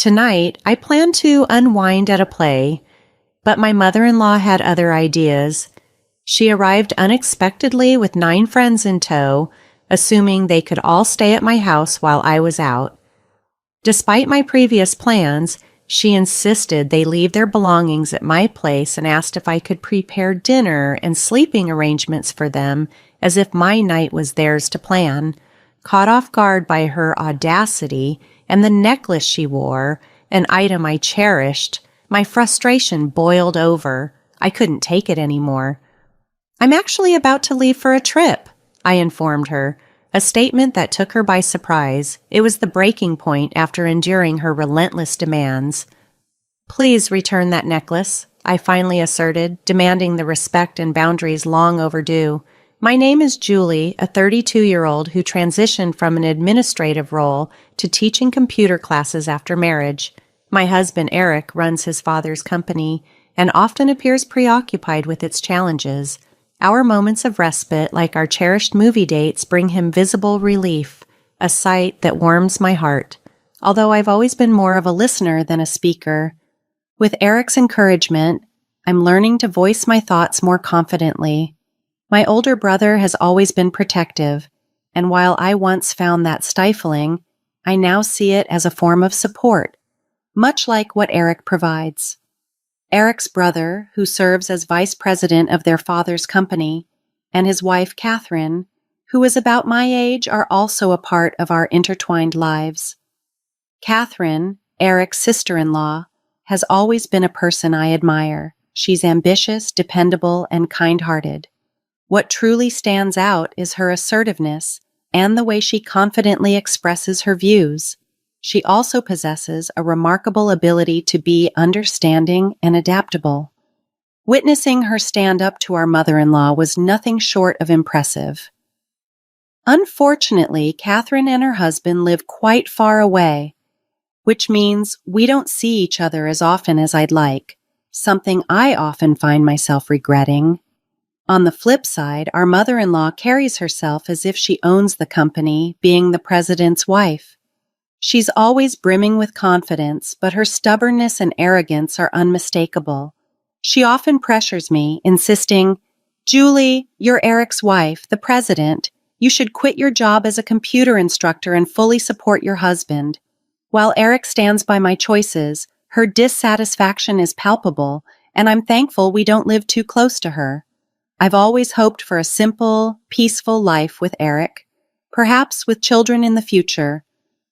Tonight, I planned to unwind at a play, but my mother-in-law had other ideas. She arrived unexpectedly with 9 friends in tow, assuming they could all stay at my house while I was out. Despite my previous plans, she insisted they leave their belongings at my place and asked if I could prepare dinner and sleeping arrangements for them as if my night was theirs to plan. Caught off guard by her audacity and the necklace she wore, an item I cherished, my frustration boiled over. I couldn't take it anymore. "I'm actually about to leave for a trip," I informed her, a statement that took her by surprise. It was the breaking point after enduring her relentless demands. "Please return that necklace," I finally asserted, demanding the respect and boundaries long overdue. My name is Julie, a 32-year-old who transitioned from an administrative role to teaching computer classes after marriage. My husband, Eric, runs his father's company and often appears preoccupied with its challenges. Our moments of respite, like our cherished movie dates, bring him visible relief, a sight that warms my heart. Although I've always been more of a listener than a speaker, with Eric's encouragement, I'm learning to voice my thoughts more confidently. My older brother has always been protective, and while I once found that stifling, I now see it as a form of support, much like what Eric provides. Eric's brother, who serves as vice president of their father's company, and his wife, Catherine, who is about my age, are also a part of our intertwined lives. Catherine, Eric's sister-in-law, has always been a person I admire. She's ambitious, dependable, and kind-hearted. What truly stands out is her assertiveness and the way she confidently expresses her views. She also possesses a remarkable ability to be understanding and adaptable. Witnessing her stand up to our mother-in-law was nothing short of impressive. Unfortunately, Catherine and her husband live quite far away, which means we don't see each other as often as I'd like, something I often find myself regretting. On the flip side, our mother-in-law carries herself as if she owns the company, being the president's wife. She's always brimming with confidence, but her stubbornness and arrogance are unmistakable. She often pressures me, insisting, "Julie, you're Eric's wife, the president. You should quit your job as a computer instructor and fully support your husband." While Eric stands by my choices, her dissatisfaction is palpable, and I'm thankful we don't live too close to her. I've always hoped for a simple, peaceful life with Eric, perhaps with children in the future.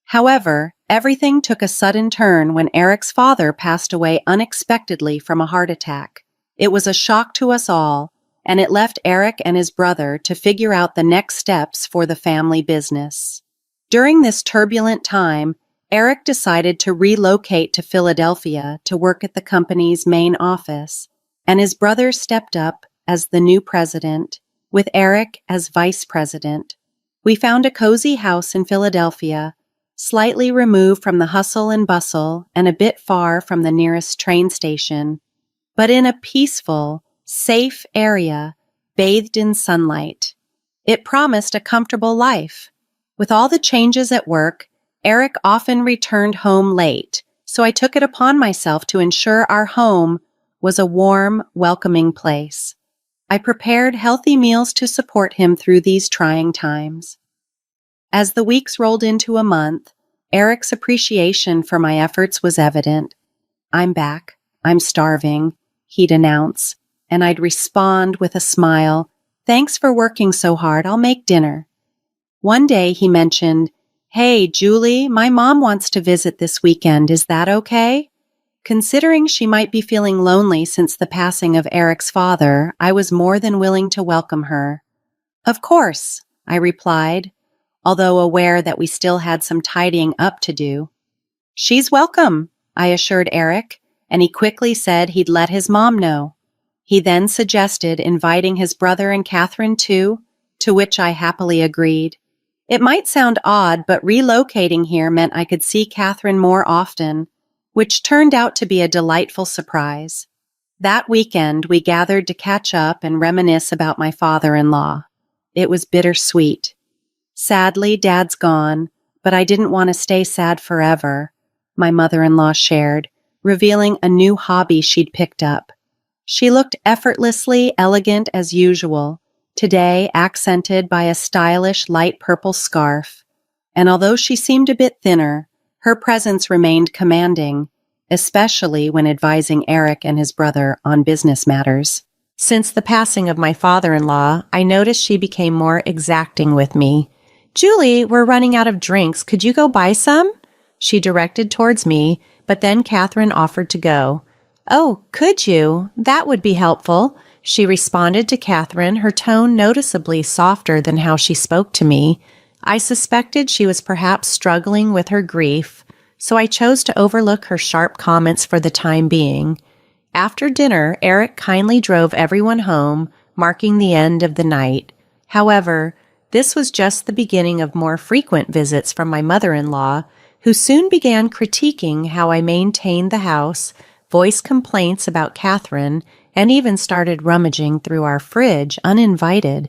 However, everything took a sudden turn when Eric's father passed away unexpectedly from a heart attack. It was a shock to us all, and it left Eric and his brother to figure out the next steps for the family business. During this turbulent time, Eric decided to relocate to Philadelphia to work at the company's main office, and his brother stepped up as the new president, with Eric as vice president. We found a cozy house in Philadelphia, slightly removed from the hustle and bustle and a bit far from the nearest train station, but in a peaceful, safe area, bathed in sunlight. It promised a comfortable life. With all the changes at work, Eric often returned home late, so I took it upon myself to ensure our home was a warm, welcoming place. I prepared healthy meals to support him through these trying times. As the weeks rolled into a month, Eric's appreciation for my efforts was evident. "I'm back. I'm starving," he'd announce, and I'd respond with a smile, "Thanks for working so hard. I'll make dinner." One day he mentioned, "Hey, Julie, my mom wants to visit this weekend. Is that okay?" Considering she might be feeling lonely since the passing of Eric's father, I was more than willing to welcome her. "Of course," I replied, although aware that we still had some tidying up to do. "She's welcome," I assured Eric, and he quickly said he'd let his mom know. He then suggested inviting his brother and Catherine too, to which I happily agreed. It might sound odd, but relocating here meant I could see Catherine more often, which turned out to be a delightful surprise. That weekend, we gathered to catch up and reminisce about my father-in-law. It was bittersweet. Sadly, Dad's gone, but I didn't want to stay sad forever. my mother-in-law shared, revealing a new hobby she'd picked up. She looked effortlessly elegant as usual, today accented by a stylish light purple scarf. And although she seemed a bit thinner, her presence remained commanding, especially when advising Eric and his brother on business matters. Since the passing of my father-in-law, I noticed she became more exacting with me. "Julie, we're running out of drinks. Could you go buy some?" She directed towards me, but then Catherine offered to go. "Oh, could you? That would be helpful," she responded to Catherine, her tone noticeably softer than how she spoke to me. I suspected she was perhaps struggling with her grief, so I chose to overlook her sharp comments for the time being. After dinner, Eric kindly drove everyone home, marking the end of the night. However, this was just the beginning of more frequent visits from my mother-in-law, who soon began critiquing how I maintained the house, voiced complaints about Catherine, and even started rummaging through our fridge uninvited.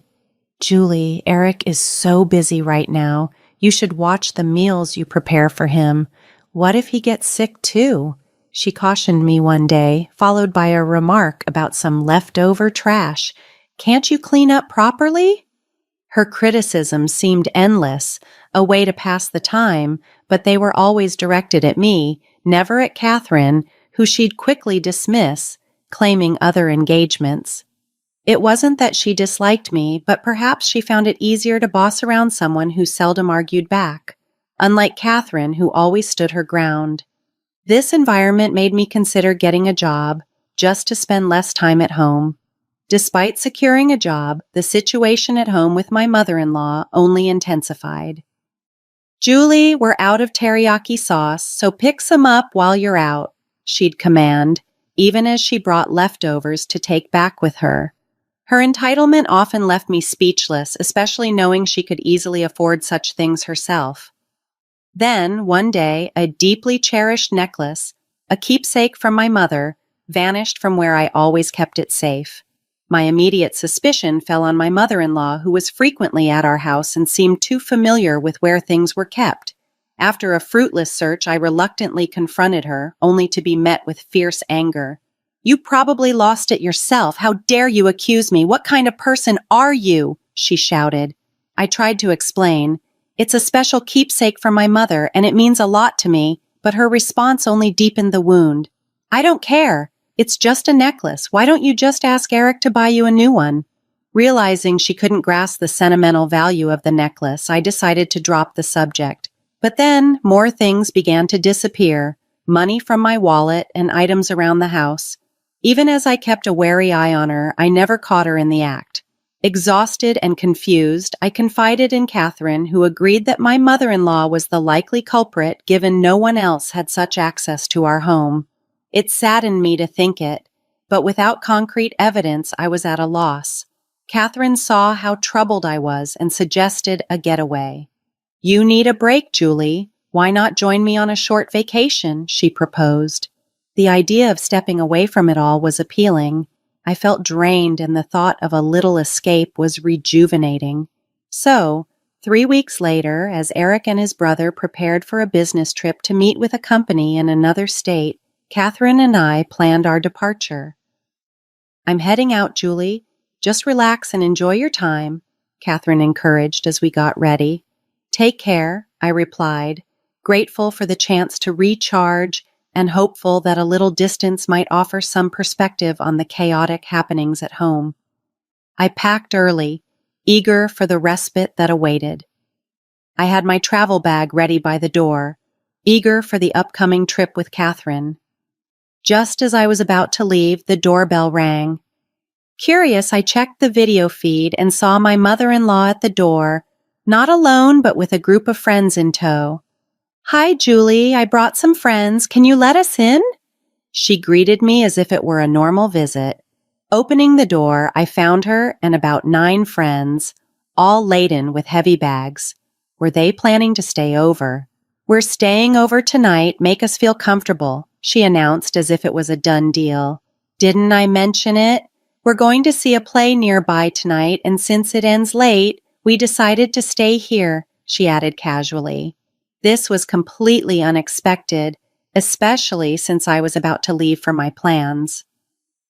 "Julie, Eric is so busy right now. You should watch the meals you prepare for him. What if he gets sick too?" she cautioned me one day, followed by a remark about some leftover trash. "Can't you clean up properly?" Her criticisms seemed endless, a way to pass the time, but they were always directed at me, never at Catherine, who she'd quickly dismiss, claiming other engagements. It wasn't that she disliked me, but perhaps she found it easier to boss around someone who seldom argued back, unlike Catherine, who always stood her ground. This environment made me consider getting a job, just to spend less time at home. Despite securing a job, the situation at home with my mother-in-law only intensified. "Julie, we're out of teriyaki sauce, so pick some up while you're out," she'd command, even as she brought leftovers to take back with her. Her entitlement often left me speechless, especially knowing she could easily afford such things herself. Then, one day, a deeply cherished necklace, a keepsake from my mother, vanished from where I always kept it safe. My immediate suspicion fell on my mother-in-law, who was frequently at our house and seemed too familiar with where things were kept. After a fruitless search, I reluctantly confronted her, only to be met with fierce anger. "You probably lost it yourself. How dare you accuse me? What kind of person are you?" she shouted. I tried to explain. "It's a special keepsake from my mother, and it means a lot to me," but her response only deepened the wound. "I don't care. It's just a necklace. Why don't you just ask Eric to buy you a new one?" Realizing she couldn't grasp the sentimental value of the necklace, I decided to drop the subject. But then, more things began to disappear, money from my wallet and items around the house. Even as I kept a wary eye on her, I never caught her in the act. Exhausted and confused, I confided in Catherine, who agreed that my mother-in-law was the likely culprit, given no one else had such access to our home. It saddened me to think it, but without concrete evidence, I was at a loss. Catherine saw how troubled I was and suggested a getaway. "You need a break, Julie. Why not join me on a short vacation?" she proposed. The idea of stepping away from it all was appealing. I felt drained, and the thought of a little escape was rejuvenating. So, 3 weeks later, as Eric and his brother prepared for a business trip to meet with a company in another state, Catherine and I planned our departure. "I'm heading out, Julie. Just relax and enjoy your time," Catherine encouraged as we got ready. "Take care," I replied, grateful for the chance to recharge and hopeful that a little distance might offer some perspective on the chaotic happenings at home. I packed early, eager for the respite that awaited. I had my travel bag ready by the door, eager for the upcoming trip with Catherine. Just as I was about to leave, the doorbell rang. Curious, I checked the video feed and saw my mother-in-law at the door, not alone but with a group of friends in tow. "Hi, Julie, I brought some friends. Can you let us in?" She greeted me as if it were a normal visit. Opening the door, I found her and about 9 friends, all laden with heavy bags. Were they planning to stay over? "We're staying over tonight. Make us feel comfortable," she announced as if it was a done deal. "Didn't I mention it? We're going to see a play nearby tonight, and since it ends late, we decided to stay here," she added casually. This was completely unexpected, especially since I was about to leave for my plans.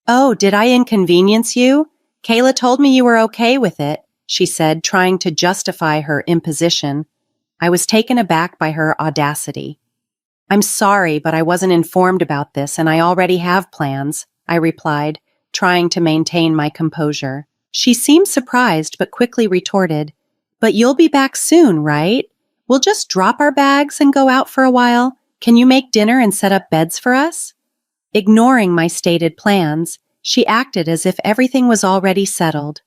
"Oh, did I inconvenience you? Kayla told me you were okay with it," she said, trying to justify her imposition. I was taken aback by her audacity. "I'm sorry, but I wasn't informed about this and I already have plans," I replied, trying to maintain my composure. She seemed surprised but quickly retorted, "But you'll be back soon, right? We'll just drop our bags and go out for a while. Can you make dinner and set up beds for us?" Ignoring my stated plans, she acted as if everything was already settled.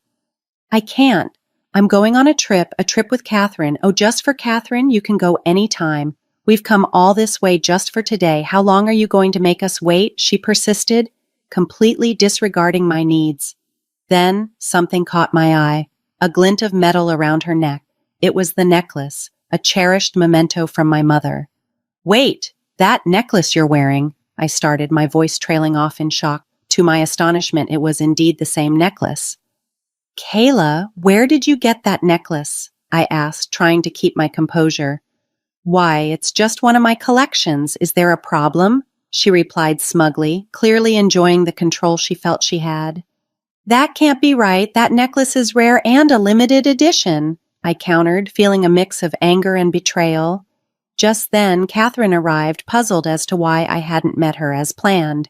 "I can't. I'm going on a trip with Catherine. Oh, just for Catherine, you can go any time. We've come all this way just for today. How long are you going to make us wait?" she persisted, completely disregarding my needs. Then something caught my eye, a glint of metal around her neck. It was the necklace, a cherished memento from my mother. "Wait, that necklace you're wearing," I started, my voice trailing off in shock. To my astonishment, it was indeed the same necklace. "Kayla, where did you get that necklace?" I asked, trying to keep my composure. "Why, it's just one of my collections. Is there a problem?" she replied smugly, clearly enjoying the control she felt she had. "That can't be right. That necklace is rare and a limited edition," I countered, feeling a mix of anger and betrayal. Just then, Catherine arrived, puzzled as to why I hadn't met her as planned.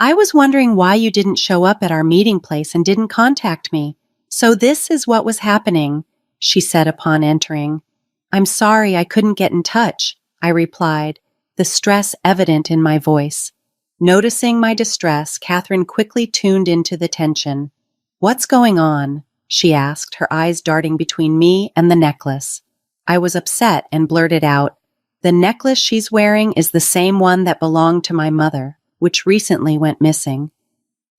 "I was wondering why you didn't show up at our meeting place and didn't contact me. So this is what was happening," she said upon entering. "I'm sorry I couldn't get in touch," I replied, the stress evident in my voice. Noticing my distress, Catherine quickly tuned into the tension. "What's going on?" she asked, her eyes darting between me and the necklace. I was upset and blurted out, "The necklace she's wearing is the same one that belonged to my mother, which recently went missing.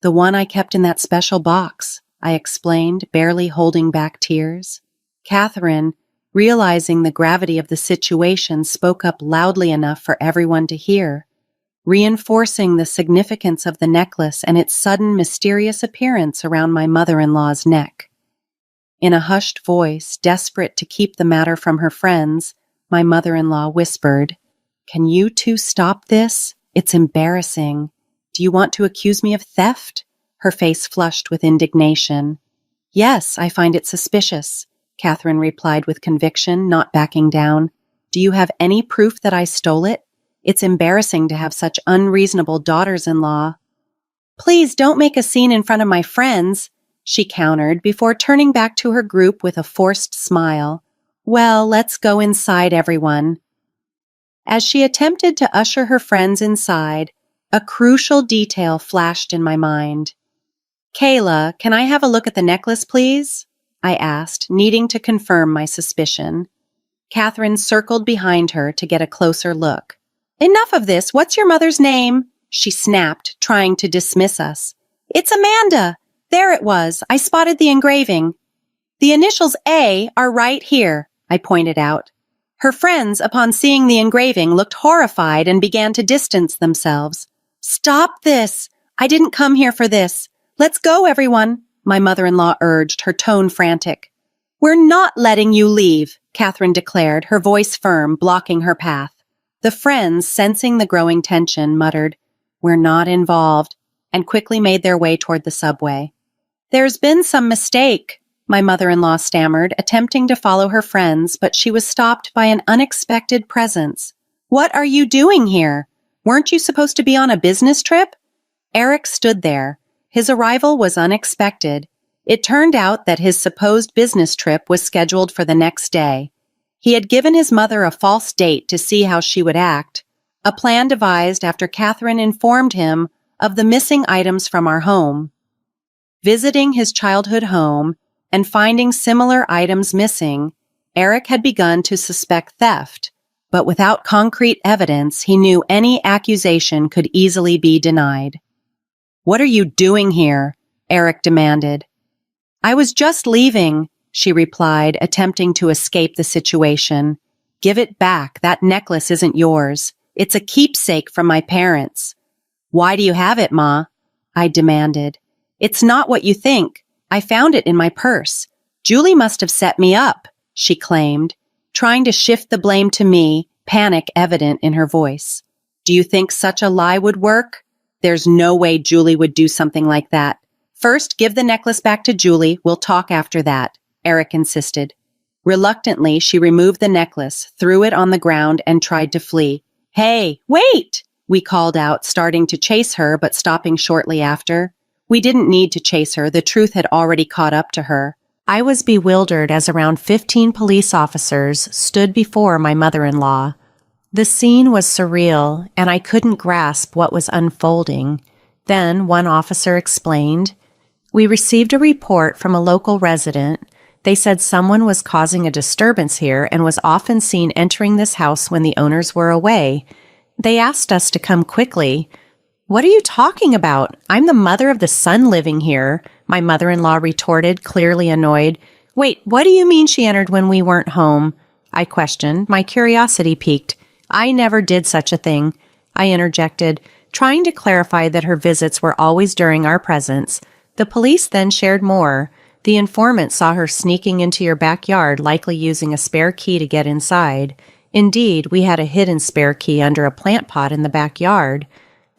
The one I kept in that special box," I explained, barely holding back tears. Catherine, realizing the gravity of the situation, spoke up loudly enough for everyone to hear, reinforcing the significance of the necklace and its sudden mysterious appearance around my mother-in-law's neck. In a hushed voice, desperate to keep the matter from her friends, my mother-in-law whispered, "Can you two stop this? It's embarrassing. Do you want to accuse me of theft?" Her face flushed with indignation. "Yes, I find it suspicious," Catherine replied with conviction, not backing down. "Do you have any proof that I stole it? It's embarrassing to have such unreasonable daughters-in-law." "Please don't make a scene in front of my friends," she countered before turning back to her group with a forced smile. "Well, let's go inside, everyone." As she attempted to usher her friends inside, a crucial detail flashed in my mind. "Kayla, can I have a look at the necklace, please?" I asked, needing to confirm my suspicion. Catherine circled behind her to get a closer look. "Enough of this. What's your mother's name?" she snapped, trying to dismiss us. "It's Amanda. There it was. I spotted the engraving." "The initials A are right here," I pointed out. Her friends, upon seeing the engraving, looked horrified and began to distance themselves. "Stop this! I didn't come here for this. Let's go, everyone," my mother-in-law urged, her tone frantic. "We're not letting you leave," Catherine declared, her voice firm, blocking her path. The friends, sensing the growing tension, muttered, "We're not involved," and quickly made their way toward the subway. "There's been some mistake," my mother-in-law stammered, attempting to follow her friends, but she was stopped by an unexpected presence. "What are you doing here? Weren't you supposed to be on a business trip?" Eric stood there. His arrival was unexpected. It turned out that his supposed business trip was scheduled for the next day. He had given his mother a false date to see how she would act, a plan devised after Catherine informed him of the missing items from our home. Visiting his childhood home and finding similar items missing, Eric had begun to suspect theft, but without concrete evidence, he knew any accusation could easily be denied. "What are you doing here?" Eric demanded. "I was just leaving," she replied, attempting to escape the situation. "Give it back. That necklace isn't yours. It's a keepsake from my parents." "Why do you have it, Ma?" I demanded. "It's not what you think. I found it in my purse. Julie must have set me up," she claimed, trying to shift the blame to me, panic evident in her voice. Do you think such a lie would work? There's no way Julie would do something like that. First, give the necklace back to Julie. We'll talk after that, Eric insisted. Reluctantly, she removed the necklace, threw it on the ground, and tried to flee. Hey, wait! We called out, starting to chase her, but stopping shortly after. We didn't need to chase her. The truth had already caught up to her. I was bewildered as around 15 police officers stood before my mother-in-law. The scene was surreal, and I couldn't grasp what was unfolding. Then one officer explained, "We received a report from a local resident. They said someone was causing a disturbance here and was often seen entering this house when the owners were away. They asked us to come quickly." "What are you talking about? I'm the mother of the son living here," my mother-in-law retorted, clearly annoyed. "Wait, what do you mean she entered when we weren't home?" I questioned, my curiosity piqued. "I never did such a thing," I interjected, trying to clarify that her visits were always during our presence. The police then shared more. "The informant saw her sneaking into your backyard, likely using a spare key to get inside. Indeed, we had a hidden spare key under a plant pot in the backyard."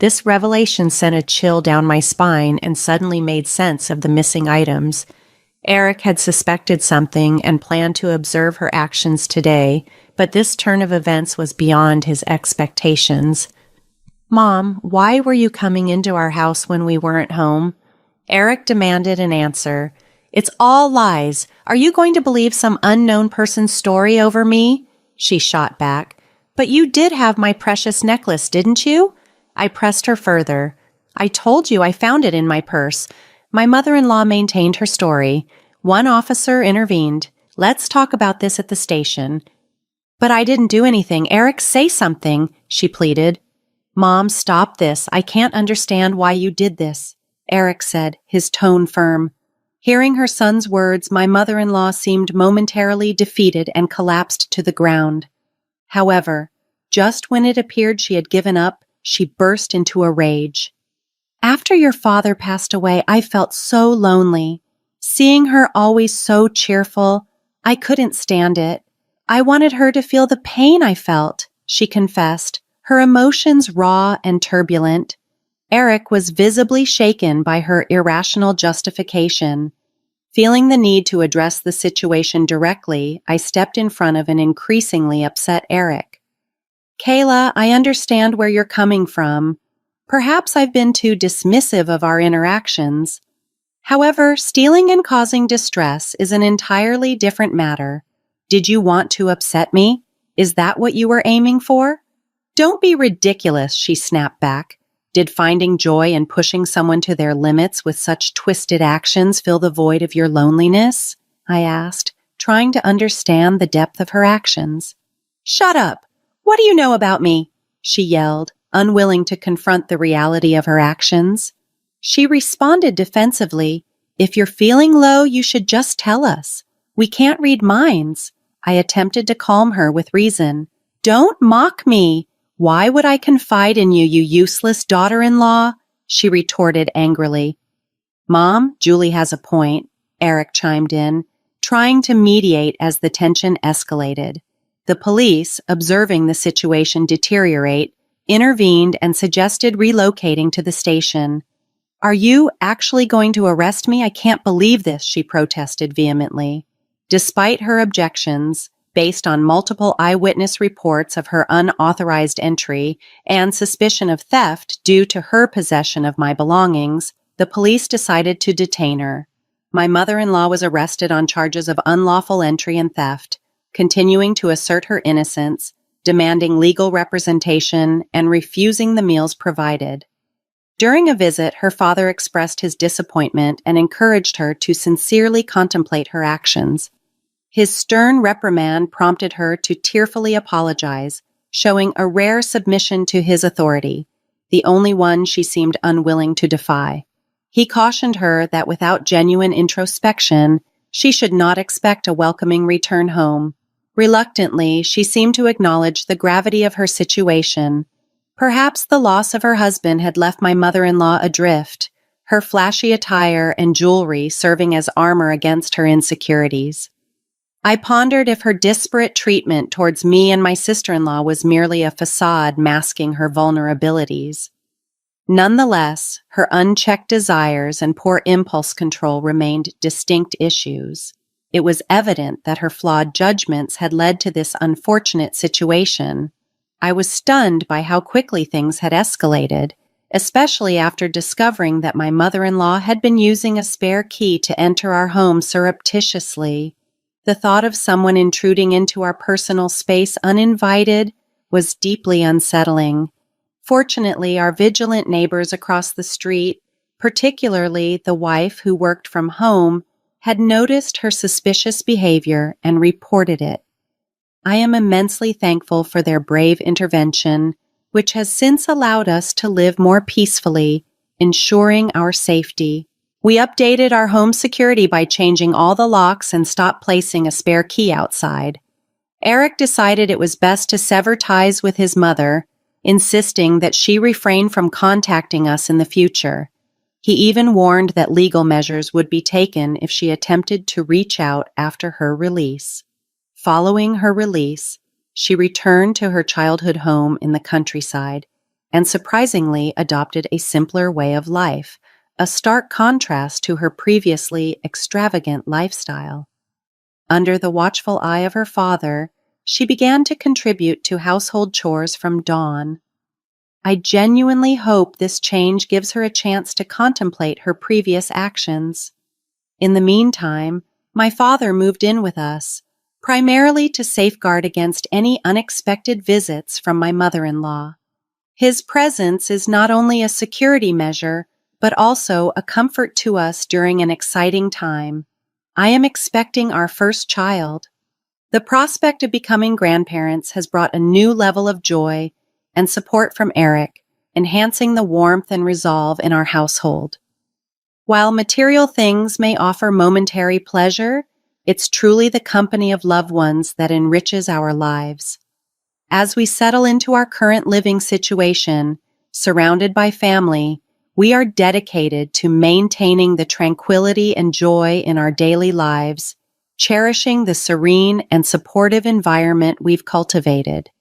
This revelation sent a chill down my spine and suddenly made sense of the missing items. Eric had suspected something and planned to observe her actions today, but this turn of events was beyond his expectations. "Mom, why were you coming into our house when we weren't home?" Eric demanded an answer. "It's all lies. Are you going to believe some unknown person's story over me?" She shot back. "But you did have my precious necklace, didn't you?" I pressed her further. "I told you I found it in my purse." My mother-in-law maintained her story. One officer intervened. "Let's talk about this at the station." "But I didn't do anything. Eric, say something," she pleaded. "Mom, stop this. I can't understand why you did this," Eric said, his tone firm. Hearing her son's words, my mother-in-law seemed momentarily defeated and collapsed to the ground. However, just when it appeared she had given up, she burst into a rage. "After your father passed away, I felt so lonely. Seeing her always so cheerful, I couldn't stand it. I wanted her to feel the pain I felt," she confessed, her emotions raw and turbulent. Eric was visibly shaken by her irrational justification. Feeling the need to address the situation directly, I stepped in front of an increasingly upset Eric. "Kayla, I understand where you're coming from. Perhaps I've been too dismissive of our interactions. However, stealing and causing distress is an entirely different matter. Did you want to upset me? Is that what you were aiming for?" "Don't be ridiculous," she snapped back. "Did finding joy in pushing someone to their limits with such twisted actions fill the void of your loneliness?" I asked, trying to understand the depth of her actions. "Shut up! What do you know about me?" she yelled, unwilling to confront the reality of her actions. She responded defensively, "If you're feeling low, you should just tell us. We can't read minds." I attempted to calm her with reason. "Don't mock me. Why would I confide in you, you useless daughter-in-law?" she retorted angrily. "Mom, Julie has a point," Eric chimed in, trying to mediate as the tension escalated. The police, observing the situation deteriorate, intervened and suggested relocating to the station. "Are you actually going to arrest me? I can't believe this," she protested vehemently. Despite her objections, based on multiple eyewitness reports of her unauthorized entry and suspicion of theft due to her possession of my belongings, the police decided to detain her. My mother-in-law was arrested on charges of unlawful entry and theft, continuing to assert her innocence, demanding legal representation, and refusing the meals provided. During a visit, her father expressed his disappointment and encouraged her to sincerely contemplate her actions. His stern reprimand prompted her to tearfully apologize, showing a rare submission to his authority, the only one she seemed unwilling to defy. He cautioned her that without genuine introspection, she should not expect a welcoming return home. Reluctantly, she seemed to acknowledge the gravity of her situation. Perhaps the loss of her husband had left my mother-in-law adrift, her flashy attire and jewelry serving as armor against her insecurities. I pondered if her disparate treatment towards me and my sister-in-law was merely a facade masking her vulnerabilities. Nonetheless, her unchecked desires and poor impulse control remained distinct issues. It was evident that her flawed judgments had led to this unfortunate situation. I was stunned by how quickly things had escalated, especially after discovering that my mother-in-law had been using a spare key to enter our home surreptitiously. The thought of someone intruding into our personal space uninvited was deeply unsettling. Fortunately, our vigilant neighbors across the street, particularly the wife who worked from home, had noticed her suspicious behavior and reported it. I am immensely thankful for their brave intervention, which has since allowed us to live more peacefully, ensuring our safety. We updated our home security by changing all the locks and stopped placing a spare key outside. Eric decided it was best to sever ties with his mother, insisting that she refrain from contacting us in the future. He even warned that legal measures would be taken if she attempted to reach out after her release. Following her release, she returned to her childhood home in the countryside and surprisingly adopted a simpler way of life, a stark contrast to her previously extravagant lifestyle. Under the watchful eye of her father, she began to contribute to household chores from dawn. I genuinely hope this change gives her a chance to contemplate her previous actions. In the meantime, my father moved in with us, primarily to safeguard against any unexpected visits from my mother-in-law. His presence is not only a security measure, but also a comfort to us during an exciting time. I am expecting our first child. The prospect of becoming grandparents has brought a new level of joy and support from Eric, enhancing the warmth and resolve in our household. While material things may offer momentary pleasure, it's truly the company of loved ones that enriches our lives. As we settle into our current living situation, surrounded by family, we are dedicated to maintaining the tranquility and joy in our daily lives, cherishing the serene and supportive environment we've cultivated.